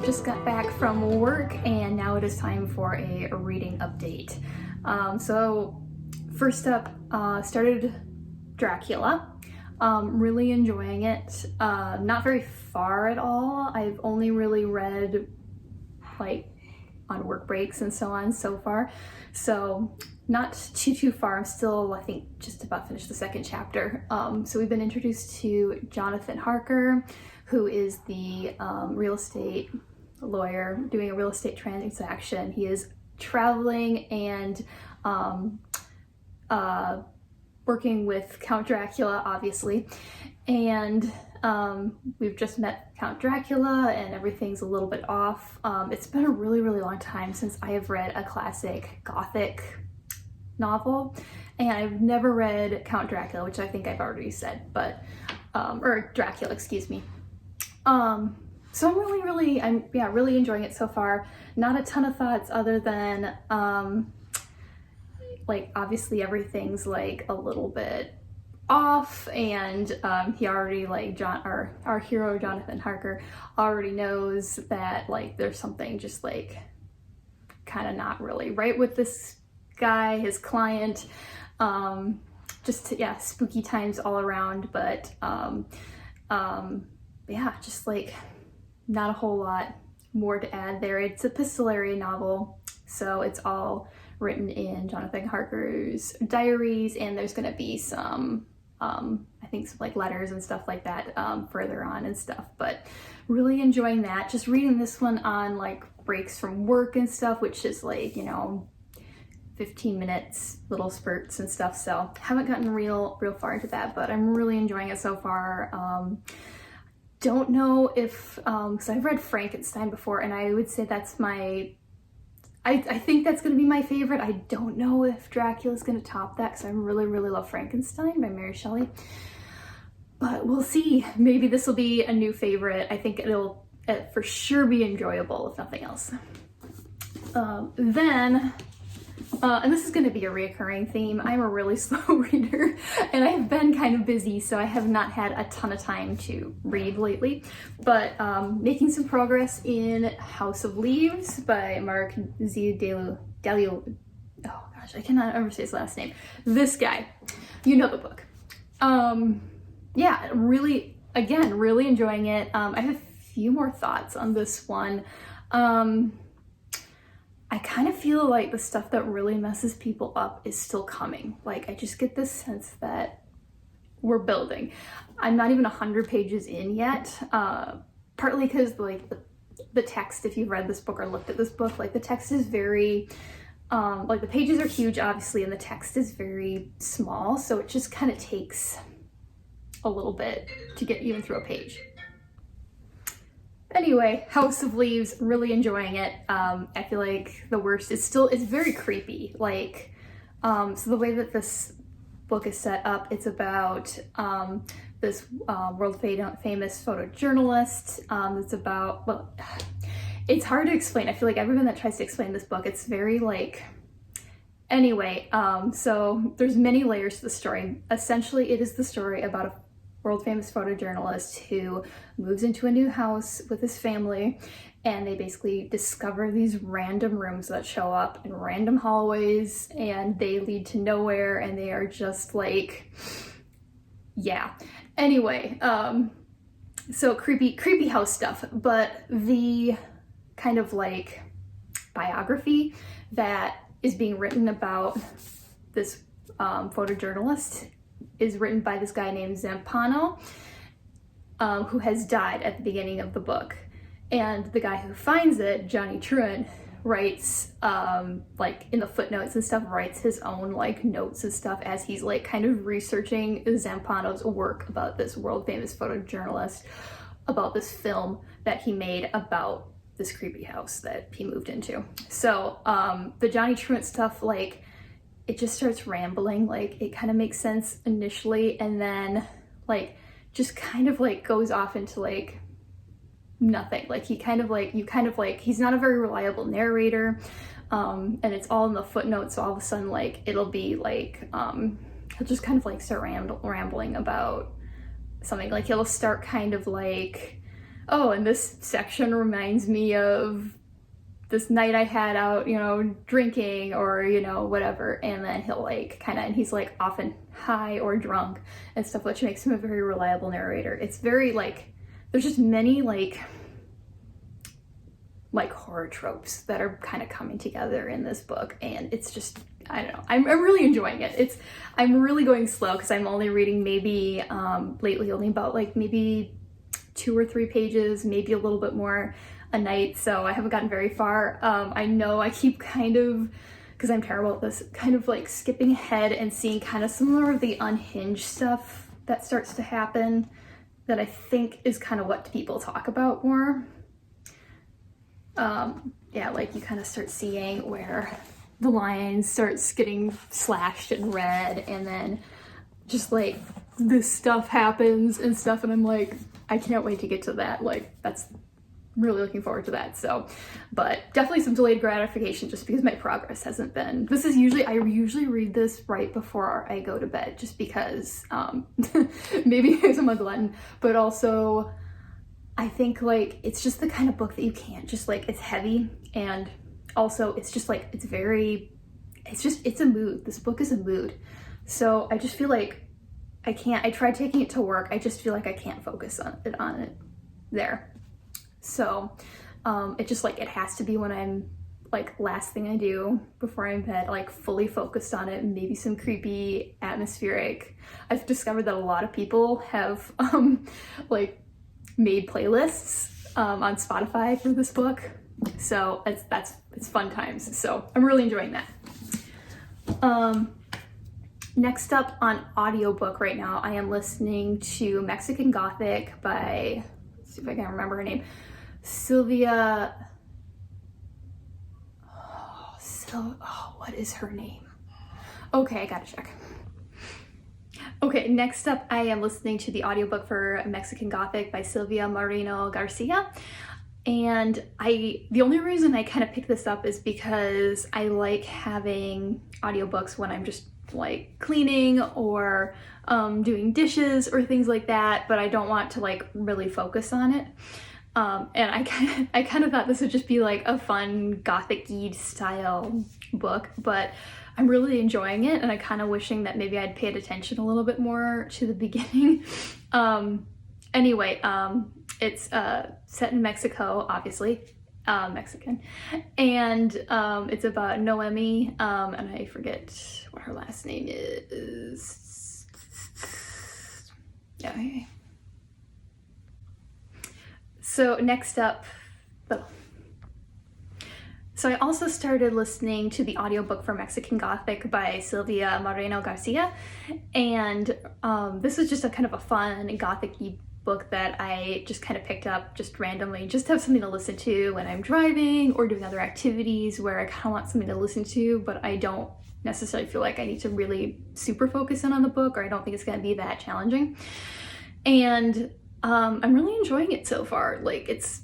just got back from work and now it is time for a reading update. So first up, started Dracula. Really enjoying it. Not very far at all. I've only really read like on work breaks and so on so far. So not too far. I'm still, I think, just about finished the second chapter. So we've been introduced to Jonathan Harker, who is the real estate lawyer doing a real estate transaction. He is traveling and working with Count Dracula, obviously. And we've just met Count Dracula and everything's a little bit off. It's been a really long time since I have read a classic Gothic novel, and I've never read Count Dracula, which I think I've already said, but or Dracula, excuse me. So I'm really enjoying it so far. Not a ton of thoughts other than like obviously everything's like a little bit off, and he already, like, our hero Jonathan Harker already knows that like there's something just like kind of not really right with this guy, his client. Spooky times all around, but just like not a whole lot more to add there. It's a epistolary novel, so it's all written in Jonathan Harker's diaries, and there's going to be some I think some like letters and stuff like that further on and stuff, but really enjoying that. Just reading this one on like breaks from work and stuff, which is like, 15 minutes, little spurts and stuff. So haven't gotten real far into that, but I'm really enjoying it so far. Don't know if, because I've read Frankenstein before, and I would say that's I think that's going to be my favorite. I don't know if Dracula's going to top that, because I really love Frankenstein by Mary Shelley. But we'll see. Maybe this will be a new favorite. I think it'll for sure be enjoyable, if nothing else. And this is going to be a reoccurring theme. I'm a really slow reader, and I've been kind of busy, so I have not had a ton of time to read lately. But making some progress in House of Leaves by Mark Ziodalio. Oh gosh, I cannot ever say his last name. This guy, you know the book. Really enjoying it. I have a few more thoughts on this one. I kind of feel like the stuff that really messes people up is still coming. Like, I just get this sense that we're building. I'm not even 100 pages in yet, partly because like the text, if you've read this book or looked at this book, like the text is very, like the pages are huge, obviously, and the text is very small, so it just kind of takes a little bit to get even through a page. Anyway, House of Leaves, really enjoying it. I feel like the worst is it's very creepy. Like, so the way that this book is set up, it's about this world famous photojournalist. It's about, well, it's hard to explain. I feel like everyone that tries to explain this book, it's very like, anyway, so there's many layers to the story. Essentially, it is the story about a world famous photojournalist who moves into a new house with his family, and they basically discover these random rooms that show up in random hallways, and they lead to nowhere, and they are just like, yeah. Anyway, so creepy house stuff. But the kind of like biography that is being written about this photojournalist is written by this guy named Zampano, who has died at the beginning of the book. And the guy who finds it, Johnny Truant, writes, like in the footnotes and stuff, writes his own like notes and stuff as he's like kind of researching Zampano's work about this world famous photojournalist, about this film that he made about this creepy house that he moved into. So the Johnny Truant stuff, like, it just starts rambling. Like, it kind of makes sense initially, and then like just kind of like goes off into like nothing. Like, he's not a very reliable narrator, and it's all in the footnotes, so all of a sudden like it'll be like he'll just kind of like start rambling about something. Like, he'll start kind of like oh, and this section reminds me of this night I had out, you know, drinking or, you know, whatever. And then he'll like kind of, and he's like often high or drunk and stuff, which makes him a very reliable narrator. It's very like, there's just many like horror tropes that are kind of coming together in this book. And it's just, I don't know, I'm really enjoying it. I'm really going slow because I'm only reading maybe, lately only about like maybe 2 or 3 pages, maybe a little bit more a night, so I haven't gotten very far. I know I keep kind of, because I'm terrible at this, kind of like skipping ahead and seeing kind of some more of the unhinged stuff that starts to happen that I think is kind of what people talk about more. Yeah, like you kind of start seeing where the line starts getting slashed and red, and then just like this stuff happens and stuff, and I'm like, I can't wait to get to that. Like, that's really looking forward to that. So, but definitely some delayed gratification just because my progress hasn't been. I usually read this right before I go to bed just because maybe because I'm a glutton, but also I think like it's just the kind of book that you can't just like, it's heavy, and also it's just like, it's a mood. This book is a mood. So I just feel like I tried taking it to work. I just feel like I can't focus on it there. So it just like, it has to be when I'm like last thing I do before I'm in bed, like fully focused on it, and maybe some creepy atmospheric. I've discovered that a lot of people have like made playlists on Spotify for this book. So it's fun times. So I'm really enjoying that. Next up on audiobook right now, I am listening to Mexican Gothic by, let's see if I can remember her name, Sylvia, what is her name? Okay, I gotta check. Okay, next up I am listening to the audiobook for Mexican Gothic by Sylvia Moreno Garcia. And the only reason I kind of picked this up is because I like having audiobooks when I'm just like cleaning or doing dishes or things like that, but I don't want to like really focus on it. And I kind of thought this would just be like a fun gothic-y style book, but I'm really enjoying it, and I kind of wishing that maybe I'd paid attention a little bit more to the beginning. Anyway, it's set in Mexico, obviously, Mexican, and it's about Noemi, and I forget what her last name is. Yeah. Okay. So next up, so I also started listening to the audiobook for Mexican Gothic by Sylvia Moreno Garcia, and this is just a kind of a fun gothic-y book that I just kind of picked up just randomly, just to have something to listen to when I'm driving or doing other activities where I kind of want something to listen to, but I don't necessarily feel like I need to really super focus in on the book, or I don't think it's going to be that challenging. And I'm really enjoying it so far. Like it's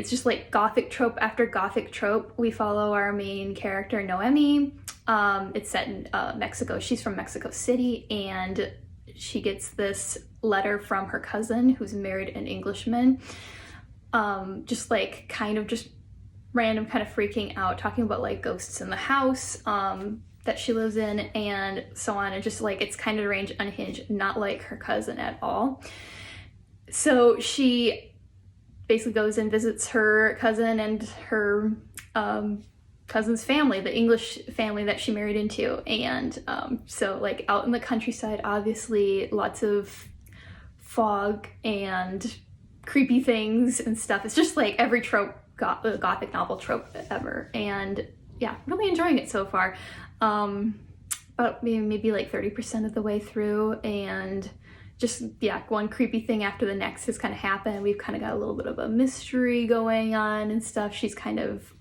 just like gothic trope after gothic trope. We follow our main character, Noemi. It's set in Mexico. She's from Mexico City, and she gets this letter from her cousin who's married an Englishman. Just like kind of just random kind of freaking out, talking about like ghosts in the house that she lives in and so on. And just like, it's kind of arranged unhinged, not like her cousin at all. So she basically goes and visits her cousin and her cousin's family, the English family that she married into. And so like out in the countryside, obviously lots of fog and creepy things and stuff. It's just like every trope, gothic novel trope ever. And yeah, really enjoying it so far. About maybe like 30% of the way through, and just, yeah, one creepy thing after the next has kind of happened. We've kind of got a little bit of a mystery going on and stuff. She's kind of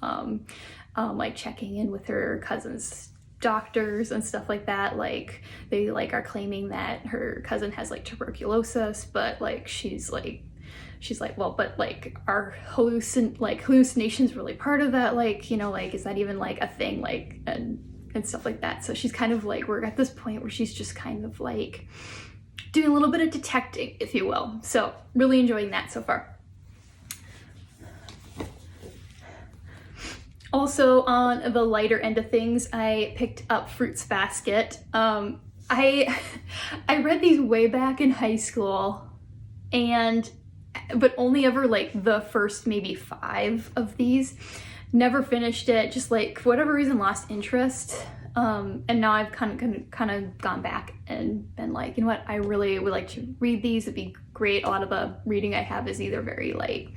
like checking in with her cousin's doctors and stuff like that. Like they like are claiming that her cousin has like tuberculosis, but like she's like, well, but like are hallucinations really part of that? Like, you know, like is that even like a thing? Like and stuff like that. So she's kind of like, we're at this point where she's just kind of like doing a little bit of detecting, if you will. So really enjoying that so far. Also, on the lighter end of things, I picked up Fruits Basket. I I read these way back in high school, but only ever like the first maybe 5 of these. Never finished it, just like for whatever reason lost interest. And now I've kind of gone back and been like, you know what, I really would like to read these. It'd be great. A lot of the reading I have is either very like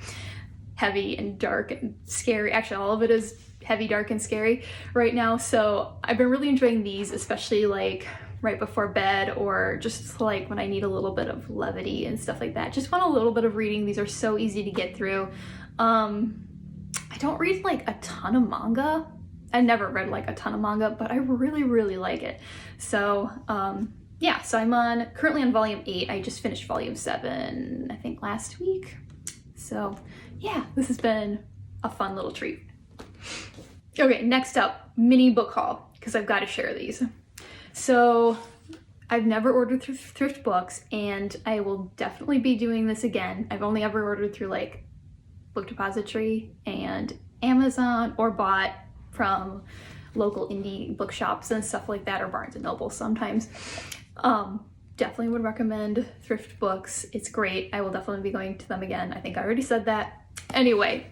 heavy and dark and scary. Actually, all of it is heavy, dark, and scary right now. So I've been really enjoying these, especially like right before bed, or just like when I need a little bit of levity and stuff like that. Just want a little bit of reading. These are so easy to get through. I don't read like a ton of manga. I never read like a ton of manga, but I really, really like it. So yeah, so I'm currently on volume 8. I just finished volume 7, I think last week. So yeah, this has been a fun little treat. Okay, next up, mini book haul, because I've got to share these. So I've never ordered through thrift books, and I will definitely be doing this again. I've only ever ordered through like Book Depository and Amazon, or bought from local indie bookshops and stuff like that, or Barnes and Noble sometimes. Definitely would recommend thrift books. It's great. I will definitely be going to them again. I think I already said that. Anyway,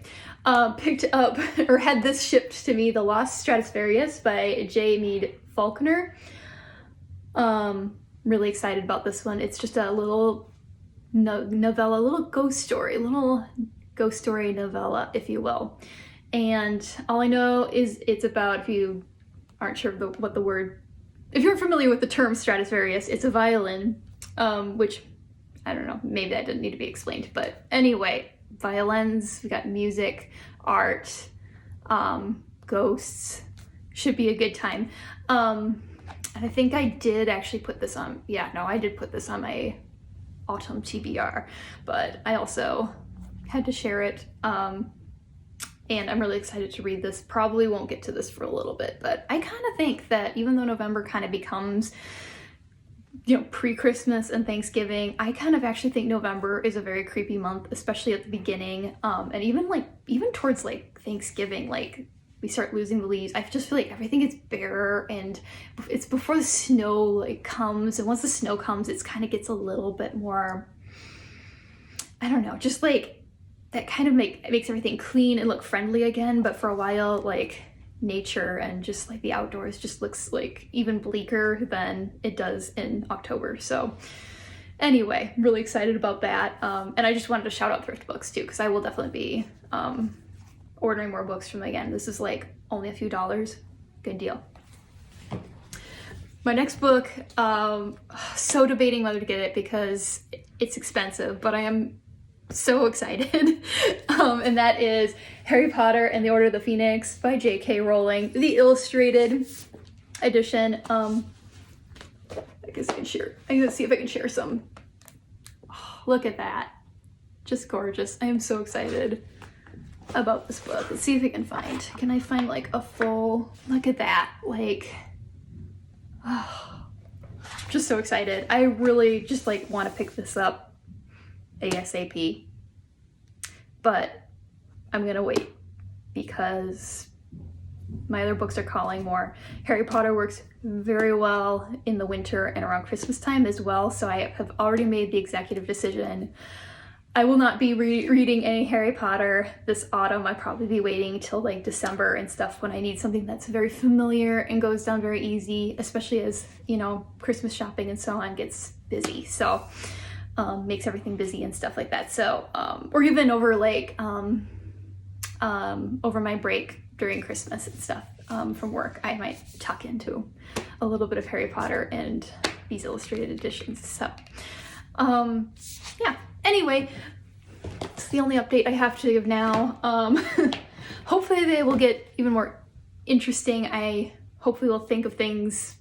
picked up or had this shipped to me, The Lost Stradivarius by J. Mead Faulkner. Really excited about this one. It's just a little novella, little ghost story novella, if you will. And all I know is it's about, if you aren't sure if you're familiar with the term Stradivarius, it's a violin, which, I don't know, maybe that didn't need to be explained, but anyway, violins, we got music, art, ghosts, should be a good time. And I think I did actually put this on, I did put this on my autumn TBR, but I also had to share it. And I'm really excited to read this. Probably won't get to this for a little bit, but I kind of think that even though November kind of becomes, pre-Christmas and Thanksgiving, I kind of actually think November is a very creepy month, especially at the beginning. And even towards like Thanksgiving, like we start losing the leaves. I just feel like everything gets barer, and it's before the snow like comes. And once the snow comes, it kind of gets a little bit more, I don't know, just like that kind of makes everything clean and look friendly again. But for a while, like nature and just like the outdoors just looks like even bleaker than it does in October. So anyway, really excited about that. And I just wanted to shout out thrift books too, because I will definitely be ordering more books from them again. This is like only a few dollars. Good deal. My next book, so debating whether to get it because it's expensive, but I am so excited. And that is Harry Potter and the Order of the Phoenix by J.K. Rowling, the illustrated edition. I guess I can share. I'm gonna see if I can share some. Oh, look at that. Just gorgeous. I am so excited about this book. Let's see if I can find like a full, look at that. Like, oh, just so excited. I really just like want to pick this up ASAP, but I'm gonna wait because my other books are calling more. Harry Potter works very well in the winter and around Christmas time as well, so I have already made the executive decision. I will not be reading any Harry Potter this autumn. I'll probably be waiting till like December and stuff, when I need something that's very familiar and goes down very easy, especially as, Christmas shopping and so on gets busy. So makes everything busy and stuff like that. So, or even over like, over my break during Christmas and stuff from work, I might tuck into a little bit of Harry Potter and these illustrated editions. So, yeah, anyway, it's the only update I have to give now. Hopefully they will get even more interesting. I hopefully will think of things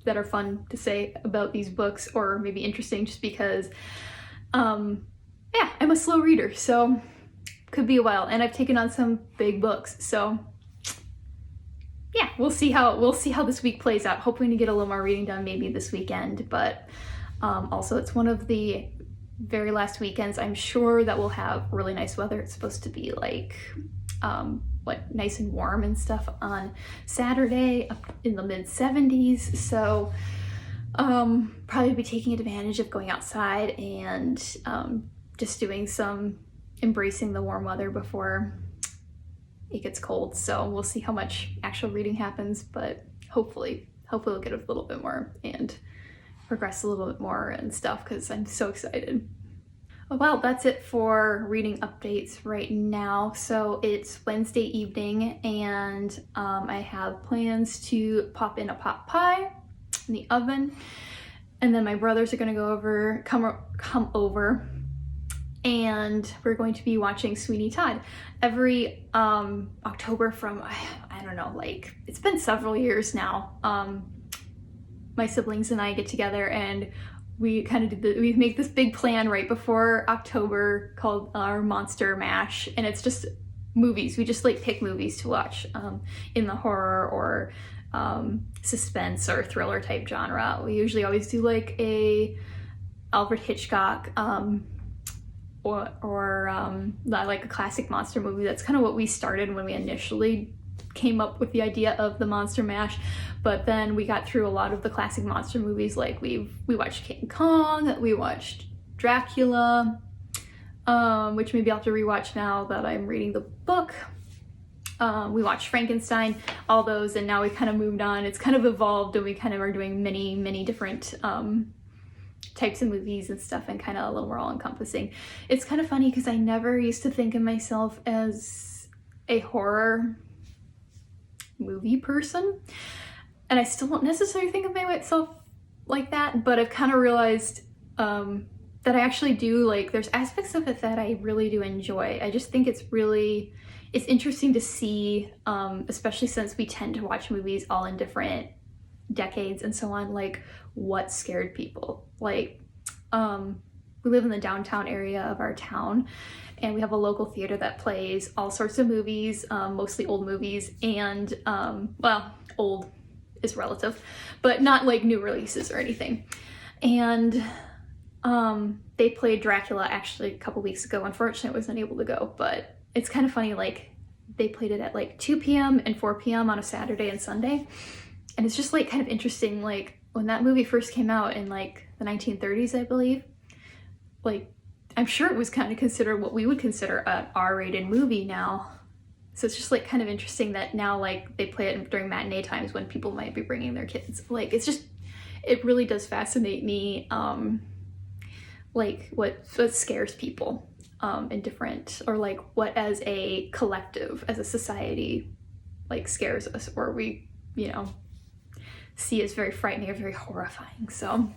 that are fun to say about these books, or maybe interesting just because, I'm a slow reader, so could be a while, and I've taken on some big books, so yeah, we'll see how this week plays out. Hoping to get a little more reading done maybe this weekend, but also it's one of the very last weekends I'm sure that we'll have really nice weather. It's supposed to be like like nice and warm and stuff on Saturday, up in the mid 70s. So probably be taking advantage of going outside and just doing some embracing the warm weather before it gets cold. So we'll see how much actual reading happens, but hopefully we'll get a little bit more and progress a little bit more and stuff, because I'm so excited. Well, that's it for reading updates right now. So it's Wednesday evening, and I have plans to pop in a pot pie in the oven, and then my brothers are gonna come over, and we're going to be watching Sweeney Todd every October from, I don't know, like it's been several years now. My siblings and I get together and we kind of we make this big plan right before October called our Monster Mash, and it's just movies. We just like pick movies to watch in the horror or suspense or thriller type genre. We usually always do like a Alfred Hitchcock or like a classic monster movie. That's kind of what we started when we initially came up with the idea of the Monster Mash. But then we got through a lot of the classic monster movies. Like we watched King Kong, we watched Dracula, which maybe I'll have to rewatch now that I'm reading the book. We watched Frankenstein, all those, and now we kind of moved on. It's kind of evolved, and we kind of are doing many different types of movies and stuff, and kind of a little more all-encompassing. It's kind of funny because I never used to think of myself as a horror movie person, and I still don't necessarily think of myself like that, but I've kind of realized that I actually do, like, there's aspects of it that I really do enjoy. I just think it's interesting to see, especially since we tend to watch movies all in different decades and so on, like what scared people. Like we live in the downtown area of our town, and we have a local theater that plays all sorts of movies, mostly old movies, and well, old is relative, but not like new releases or anything. And they played Dracula actually a couple weeks ago. Unfortunately, I wasn't able to go, but it's kind of funny, like they played it at like 2 p.m. and 4 p.m. on a Saturday and Sunday. And it's just like kind of interesting, like when that movie first came out in like the 1930s, I believe, like I'm sure it was kind of considered what we would consider an R-rated movie now. So it's just like kind of interesting that now like they play it during matinee times when people might be bringing their kids. Like it's just, it really does fascinate me, like what scares people in different, or like what as a collective, as a society, like scares us, or we, you know, see as very frightening or very horrifying. So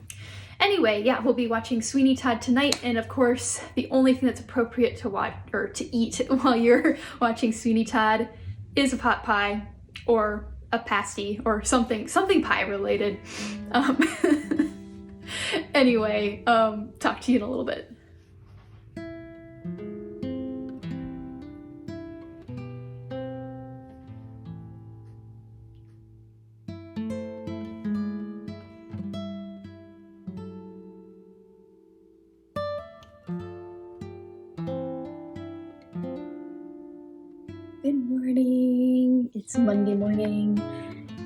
anyway, yeah, we'll be watching Sweeney Todd tonight, and of course the only thing that's appropriate to watch or to eat while you're watching Sweeney Todd is a pot pie or a pasty or something pie related. Anyway, talk to you in a little bit. Good morning. It's Monday morning,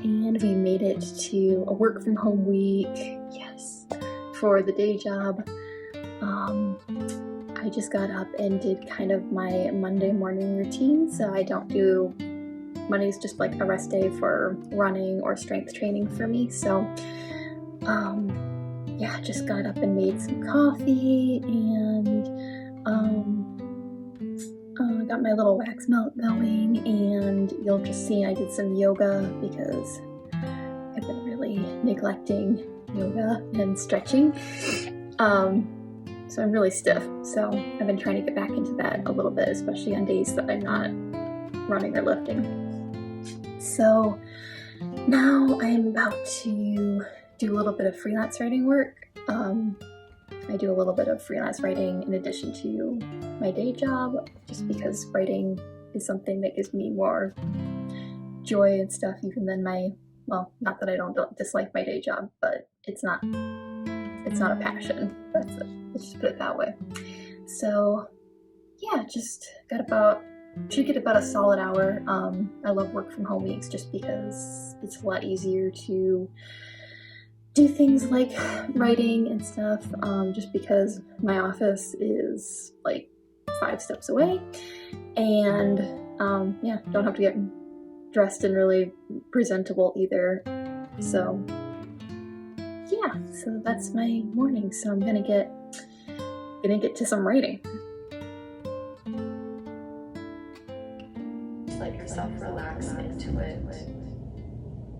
and we made it to a work from home week. Yes, for the day job. I just got up and did kind of my Monday morning routine. So I don't do, Monday's just like a rest day for running or strength training for me. So yeah, just got up and made some coffee and got my little wax melt going, and you'll just see I did some yoga because I've been really neglecting yoga and stretching. So I'm really stiff, so I've been trying to get back into that a little bit, especially on days that I'm not running or lifting. So now I'm about to do a little bit of freelance writing work. I do a little bit of freelance writing in addition to my day job, just because writing is something that gives me more joy and stuff, even than my, well, not that I don't dislike my day job, but it's not a passion. That's it. Let's just put it that way. So yeah, just got about should get about a solid hour. I love work from home weeks just because it's a lot easier to do things like writing and stuff, just because my office is like 5 steps away, and yeah, don't have to get dressed and really presentable either. So yeah, so that's my morning. So I'm gonna get to some writing. Let yourself relax.